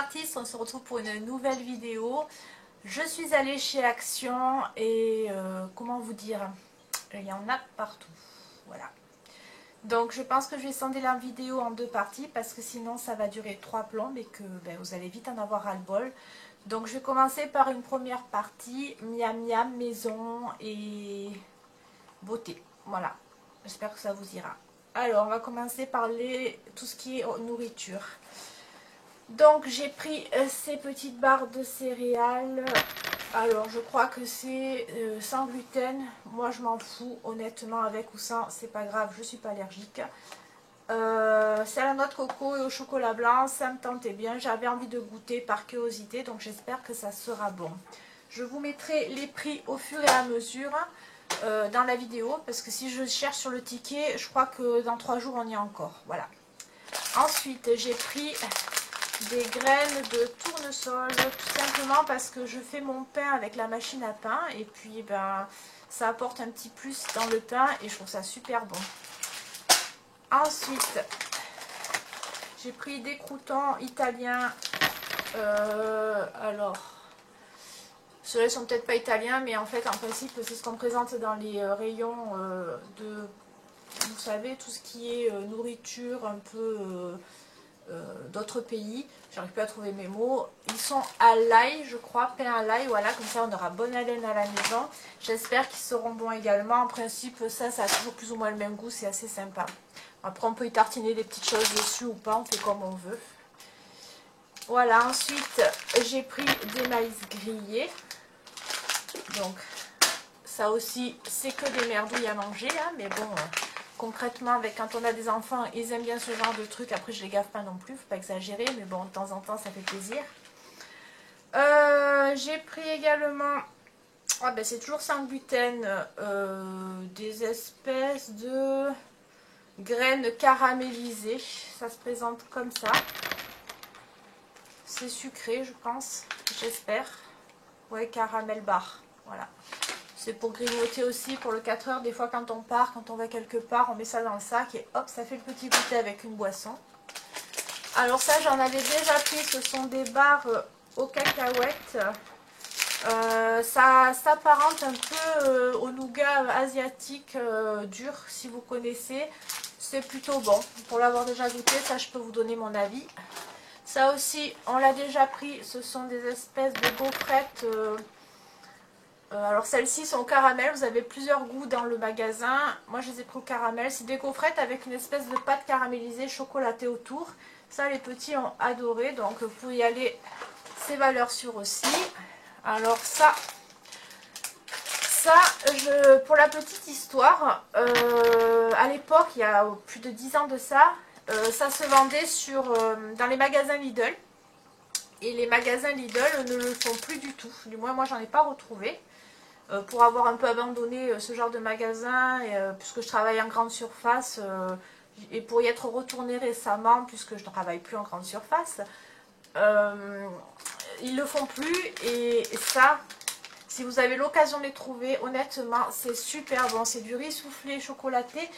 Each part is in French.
artistes, on se retrouve pour une nouvelle vidéo. Je suis allée chez Action et comment vous dire, il y en a partout, voilà. Donc je pense que je vais scinder la vidéo en deux parties parce que sinon ça va durer 3 plombes et que vous allez vite en avoir ras-le-bol. Donc je vais commencer par une première partie, miam miam, maison et beauté, voilà. J'espère que ça vous ira. Alors on va commencer par tout ce qui est nourriture. Donc j'ai pris ces petites barres de céréales. Alors je crois que c'est sans gluten. Moi je m'en fous, honnêtement, avec ou sans, c'est pas grave, je suis pas allergique. C'est à la noix de coco et au chocolat blanc, ça me tentait bien. J'avais envie de goûter par curiosité, donc j'espère que ça sera bon. Je vous mettrai les prix au fur et à mesure dans la vidéo, parce que si je cherche sur le ticket, je crois que dans 3 jours on y est encore. Voilà. Ensuite j'ai pris des graines de tournesol, tout simplement parce que je fais mon pain avec la machine à pain et puis ça apporte un petit plus dans le pain et je trouve ça super bon. Ensuite j'ai pris des croûtons italiens, alors ceux-là sont peut-être pas italiens, mais en fait en principe c'est ce qu'on présente dans les rayons de, vous savez, tout ce qui est nourriture un peu d'autres pays. J'arrive pas à trouver mes mots. Ils sont à l'ail, je crois, pain à l'ail, voilà, comme ça on aura bonne haleine à la maison. J'espère qu'ils seront bons également. En principe ça a toujours plus ou moins le même goût, c'est assez sympa. Après on peut y tartiner des petites choses dessus ou pas, on fait comme on veut. Voilà, ensuite j'ai pris des maïs grillés. Donc ça aussi c'est que des merdouilles à manger, hein, mais bon, concrètement, quand on a des enfants, ils aiment bien ce genre de trucs. Après je les gaffe pas non plus, faut pas exagérer, mais bon, de temps en temps ça fait plaisir. J'ai pris également, c'est toujours sans gluten, des espèces de graines caramélisées. Ça se présente comme ça. C'est sucré, je pense, j'espère. Ouais, caramel bar, voilà. C'est pour grignoter aussi pour le 4 heures. Des fois quand on part, quand on va quelque part, on met ça dans le sac et hop, ça fait le petit goûter avec une boisson. Alors ça, j'en avais déjà pris. Ce sont des barres aux cacahuètes. Ça s'apparente un peu au nougat asiatique dur, si vous connaissez. C'est plutôt bon. Pour l'avoir déjà goûté, ça je peux vous donner mon avis. Ça aussi, on l'a déjà pris. Ce sont des espèces de gaufrettes. Alors celles-ci sont au caramel, vous avez plusieurs goûts dans le magasin. Moi je les ai pris au caramel, c'est des gaufrettes avec une espèce de pâte caramélisée chocolatée autour. Ça les petits ont adoré, donc vous pouvez y aller, c'est valeur sûre aussi. Alors pour la petite histoire, à l'époque, il y a plus de 10 ans de ça, ça se vendait dans les magasins Lidl. Et les magasins Lidl ne le font plus du tout, du moins moi j'en ai pas retrouvé. Pour avoir un peu abandonné ce genre de magasin, puisque je travaille en grande surface, et pour y être retournée récemment, puisque je ne travaille plus en grande surface, ils le font plus. Et ça, si vous avez l'occasion de les trouver, honnêtement, c'est super bon. C'est du riz soufflé chocolaté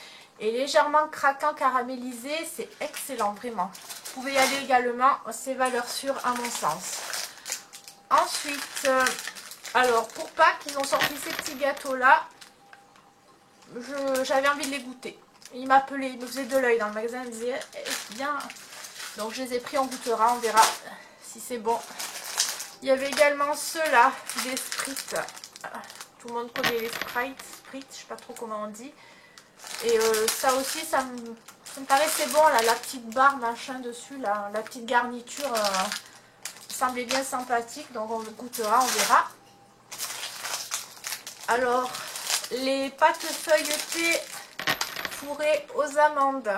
et légèrement craquant caramélisé, c'est excellent, vraiment. Vous pouvez y aller également, c'est valeur sûre à mon sens. Ensuite, alors, pour Pâques, ils ont sorti ces petits gâteaux-là. J'avais envie de les goûter. Ils m'appelaient, ils me faisaient de l'œil dans le magasin. Ils me disaient, bien. Donc, je les ai pris, on goûtera, on verra si c'est bon. Il y avait également ceux-là, des Sprites. Tout le monde connaît les Sprites, je sais pas trop comment on dit. Et ça aussi, ça me paraissait bon, là, la petite barre, machin dessus, là, la petite garniture semblait bien sympathique. Donc, on goûtera, on verra. Alors, les pâtes feuilletées fourrées aux amandes.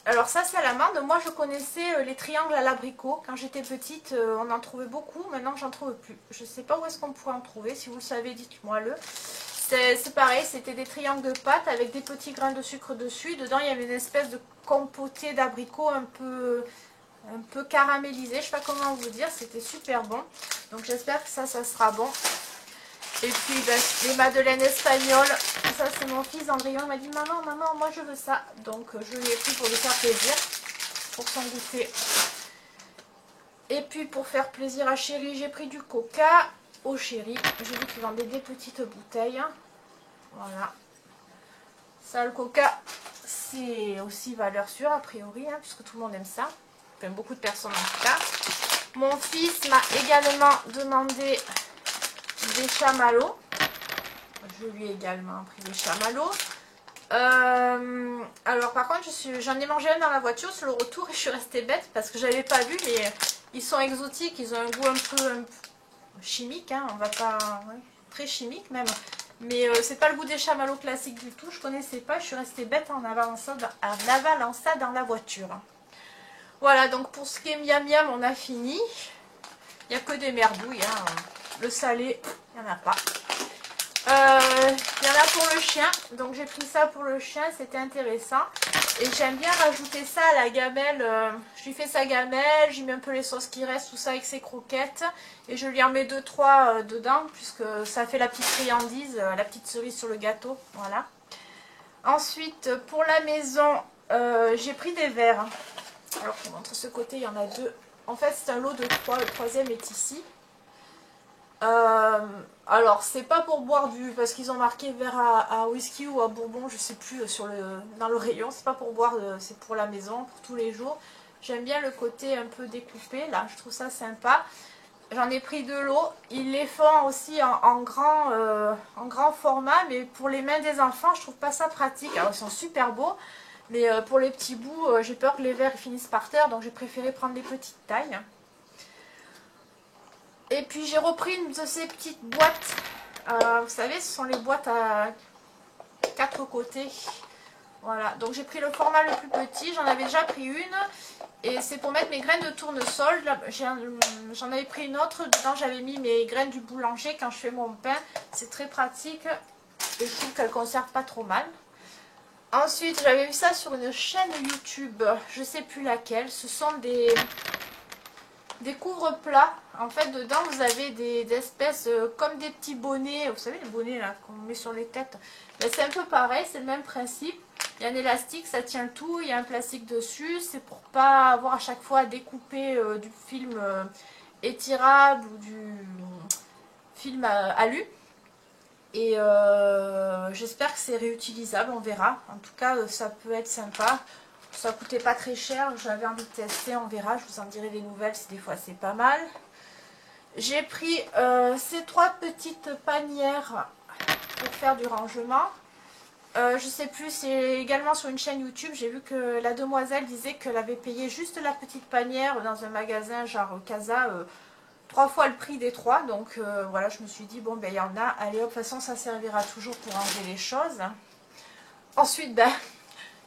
Alors ça, c'est à l'amande. Moi, je connaissais les triangles à l'abricot. Quand j'étais petite, on en trouvait beaucoup. Maintenant, j'en trouve plus. Je ne sais pas où est-ce qu'on pourrait en trouver. Si vous le savez, dites-moi-le. C'est pareil, c'était des triangles de pâte avec des petits grains de sucre dessus. Dedans, il y avait une espèce de compoté d'abricot un peu caramélisé, je ne sais pas comment vous dire, c'était super bon. Donc j'espère que ça sera bon. Et puis les madeleines espagnoles, ça c'est mon fils Andréon, il m'a dit maman, moi je veux ça. Donc je lui ai pris pour lui faire plaisir, pour son goûter. Et puis pour faire plaisir à Chéri, j'ai pris du coca au Chéri. J'ai vu qu'ils vendaient des petites bouteilles. Voilà. Ça, le coca, c'est aussi valeur sûre a priori, hein, puisque tout le monde aime ça. Enfin, beaucoup de personnes en tout cas. Mon fils m'a également demandé des chamallows. Je lui ai également pris des chamallows. Alors par contre, j'en ai mangé un dans la voiture sur le retour et je suis restée bête parce que je n'avais pas vu, mais ils sont exotiques, ils ont un goût un peu chimique, hein, on va pas, ouais, très chimique même. Mais c'est pas le goût des chamallows classiques du tout, je connaissais pas, je suis restée bête en avalant ça dans la voiture. Voilà, donc pour ce qui est miam miam, on a fini. Il n'y a que des merdouilles, hein. Le salé, il n'y en a pas. Il y en a pour le chien, donc j'ai pris ça pour le chien, c'était intéressant. Et j'aime bien rajouter ça à la gamelle, je lui fais sa gamelle, j'y mets un peu les sauces qui restent, tout ça avec ses croquettes. Et je lui en mets 2-3 dedans, puisque ça fait la petite friandise, la petite cerise sur le gâteau, voilà. Ensuite, pour la maison, j'ai pris des verres. Alors, je vous montre ce côté, il y en a 2. En fait, c'est un lot de 3, le 3e est ici. Alors, c'est pas pour boire parce qu'ils ont marqué verre à whisky ou à bourbon, je sais plus, dans le rayon. C'est pas pour boire, c'est pour la maison, pour tous les jours. J'aime bien le côté un peu découpé, là, je trouve ça sympa. J'en ai pris 2 lots. Ils les font aussi en grand format, mais pour les mains des enfants, je trouve pas ça pratique. Alors, ils sont super beaux. Mais pour les petits bouts, j'ai peur que les verres finissent par terre, donc j'ai préféré prendre les petites tailles. Et puis j'ai repris une de ces petites boîtes. Vous savez, ce sont les boîtes à 4 côtés. Voilà, donc j'ai pris le format le plus petit, j'en avais déjà pris une. Et c'est pour mettre mes graines de tournesol. J'en avais pris une autre, dedans j'avais mis mes graines du boulanger quand je fais mon pain. C'est très pratique et je trouve qu'elles conservent pas trop mal. Ensuite, j'avais vu ça sur une chaîne YouTube, je sais plus laquelle. Ce sont des couvre-plats. En fait, dedans, vous avez des espèces comme des petits bonnets. Vous savez, les bonnets là qu'on met sur les têtes. C'est un peu pareil, c'est le même principe. Il y a un élastique, ça tient le tout. Il y a un plastique dessus. C'est pour pas avoir à chaque fois à découper du film étirable ou du film alu. Et j'espère que c'est réutilisable, on verra. En tout cas, ça peut être sympa. Ça coûtait pas très cher, j'avais envie de tester, on verra. Je vous en dirai des nouvelles si des fois c'est pas mal. J'ai pris ces 3 petites panières pour faire du rangement. Je sais plus, c'est également sur une chaîne YouTube. J'ai vu que la demoiselle disait qu'elle avait payé juste la petite panière dans un magasin genre Casa. 3 fois le prix des 3, donc voilà, je me suis dit, bon ben il y en a, allez hop, de toute façon ça servira toujours pour ranger les choses. Ensuite, ben,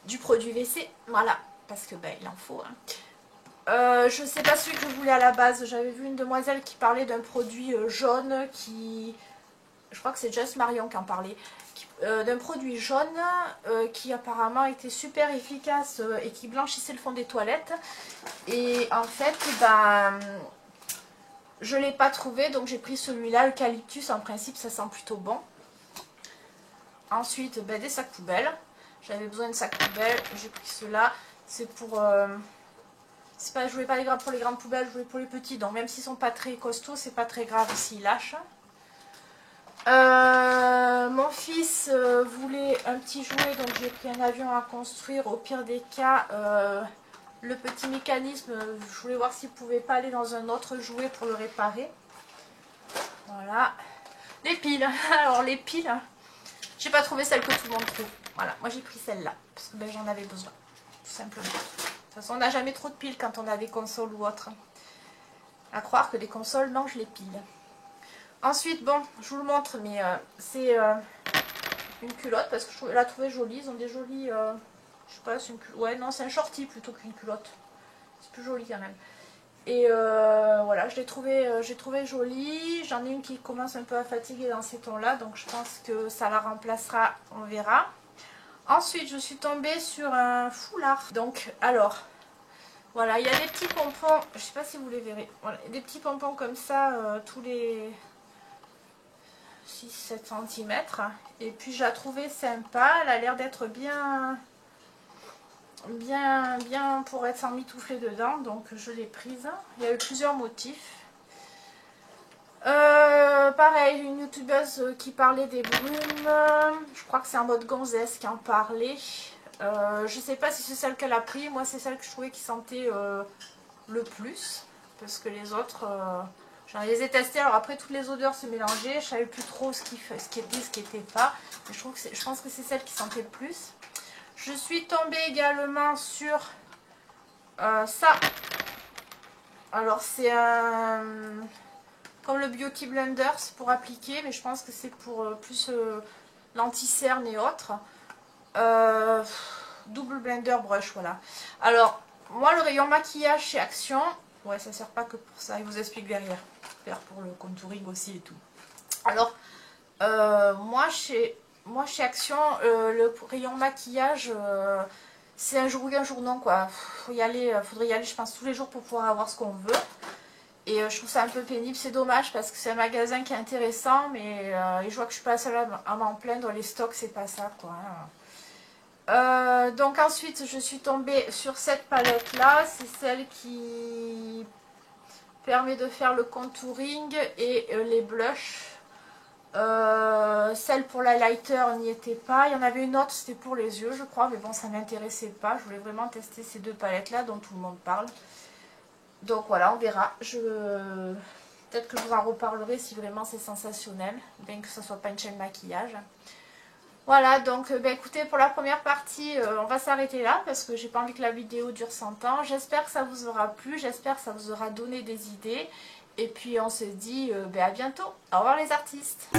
du produit WC, voilà, parce que ben il en faut. Hein. Je sais pas celui que je voulais à la base, j'avais vu une demoiselle qui parlait d'un produit jaune qui, je crois que c'est Just Marion qui en parlait, d'un produit jaune qui apparemment était super efficace et qui blanchissait le fond des toilettes. Et en fait, ben... je ne l'ai pas trouvé, donc j'ai pris celui-là, eucalyptus, en principe ça sent plutôt bon. Ensuite, ben, des sacs poubelles. J'avais besoin de sacs poubelles, j'ai pris ceux-là. C'est pour... je voulais pas pour les grandes poubelles, je voulais pour les petits. Donc même s'ils sont pas très costauds, c'est pas très grave s'ils lâchent. Mon fils voulait un petit jouet, donc j'ai pris un avion à construire. Au pire des cas... le petit mécanisme, je voulais voir s'il ne pouvait pas aller dans un autre jouet pour le réparer. Voilà. Les piles. Alors les piles, j'ai pas trouvé celle que tout le monde trouve. Voilà, moi j'ai pris celle-là. Parce que ben, j'en avais besoin. Tout simplement. De toute façon, on n'a jamais trop de piles quand on a des consoles ou autres. À croire que les consoles mangent les piles. Ensuite, bon, je vous le montre, mais c'est une culotte parce que je la trouvais jolie. Ils ont des jolies... je sais pas, c'est une culotte. Ouais, non, c'est un shorty plutôt qu'une culotte. C'est plus joli quand même. Et voilà, j'ai trouvé jolie. J'en ai une qui commence un peu à fatiguer dans ces tons-là. Donc je pense que ça la remplacera, on verra. Ensuite, je suis tombée sur un foulard. Donc, alors, voilà, il y a des petits pompons. Je sais pas si vous les verrez. Voilà, des petits pompons comme ça, tous les 6-7 cm. Et puis, je la trouvais sympa. Elle a l'air d'être bien... bien pour être emmitouflée dedans, donc je l'ai prise. Il y a eu plusieurs motifs. Pareil, une youtubeuse qui parlait des brumes, je crois que c'est en mode gonzesse qui en parlait. Je sais pas si c'est celle qu'elle a pris, moi c'est celle que je trouvais qui sentait le plus, parce que les autres, j'en les ai testées, alors après toutes les odeurs se mélangeaient, je savais plus trop ce qui était, ce qui était pas, mais je pense que c'est celle qui sentait le plus. Je suis tombée également sur ça, alors c'est un... comme le Beauty Blenders pour appliquer, mais je pense que c'est pour plus l'anti-cerne et autres. Double blender brush, voilà. Alors, moi le rayon maquillage chez Action, ouais ça sert pas que pour ça, il vous explique derrière. Faire pour le contouring aussi et tout. Alors, moi chez Action, le rayon maquillage, c'est un jour oui, un jour non quoi. Faudrait y aller je pense tous les jours pour pouvoir avoir ce qu'on veut. Et je trouve ça un peu pénible, c'est dommage parce que c'est un magasin qui est intéressant, mais je vois que je suis pas seule à m'en plaindre, les stocks c'est pas ça quoi. Donc ensuite je suis tombée sur cette palette là, c'est celle qui permet de faire le contouring et les blushs. Celle pour l'highlighter n'y était pas, il y en avait une autre c'était pour les yeux je crois, mais bon ça m'intéressait pas, je voulais vraiment tester ces deux palettes là dont tout le monde parle. Donc voilà, on verra. Peut-être que je vous en reparlerai si vraiment c'est sensationnel, bien que ce ne soit pas une chaîne maquillage. Voilà, donc écoutez, pour la première partie, on va s'arrêter là parce que j'ai pas envie que la vidéo dure 100 ans. J'espère que ça vous aura plu, j'espère que ça vous aura donné des idées. Et puis on se dit à bientôt. Au revoir les artistes.